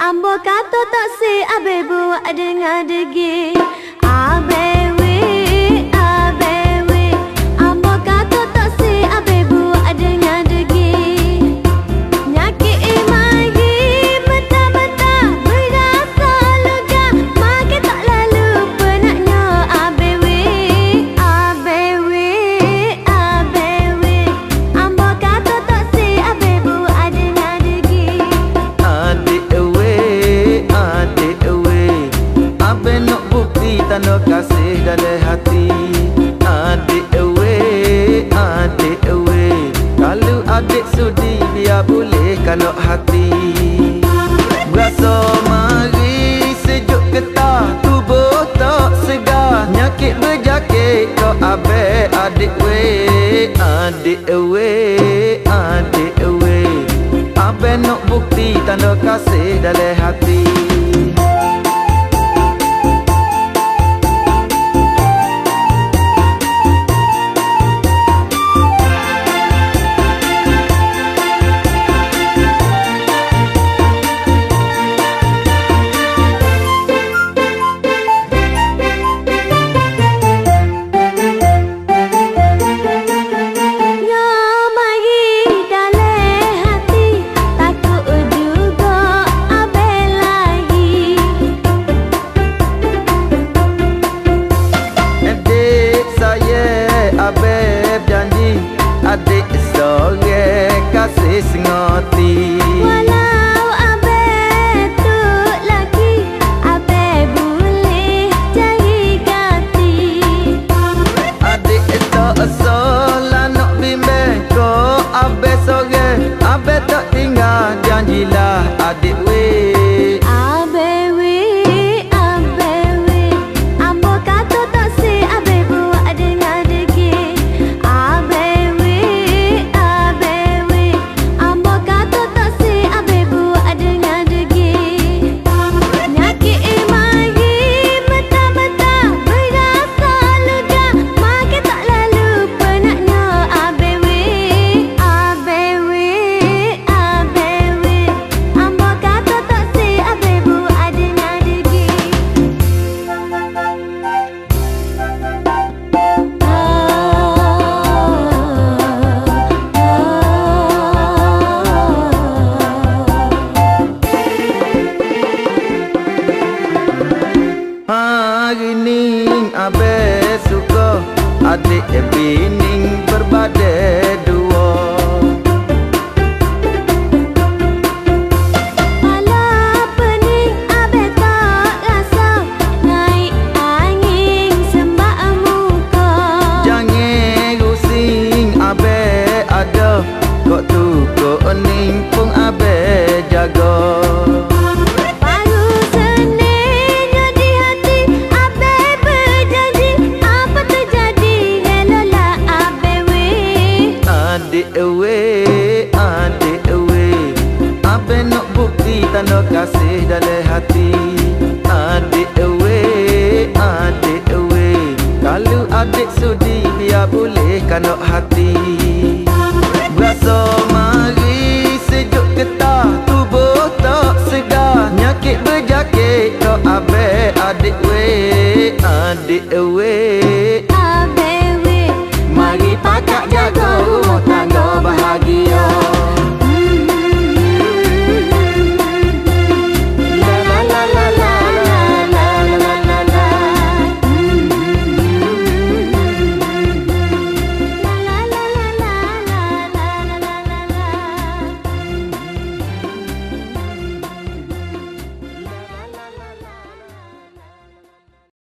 Ambo kata tak si abe buat dengan degi. Abe we, abe we. Ambo kata tak si abe buat dengan degi. Nyakit imagi mentah-mentah berasa lega. Makin tak lalu penatnya abe we, abe we, abe we. Ambo kata tak si abe buat dengan degi. Adik abe nak bukti tanda kasih dalam hati. Adik kalau adik sudi biar boleh kalau hati. Berasa mari sejuk getah tubuh tak segar. Nyakit berjakit kau abe adik we. Adik abe nak bukti tanda kasih dalam hati. Adik sore kasih sengoti. Walau abe tu lagi, abe boleh cari ganti. Adik tak salah nak bimbing ko abe sore. Abe tak tinggal janjilah adik we. Abe we, abe we. Ambo kata tak si abe buat dengan degi. Hari ni abe suka adik bining berbadai dua. Malah pening abe tak rasa naik angin sembak muka. Jangan rusing abe ada kok tu kok ening pun abe jaga. Adik abe nak bukti tanda kasih dalam hati. Adik kalau adik sudi biar boleh kanok hati.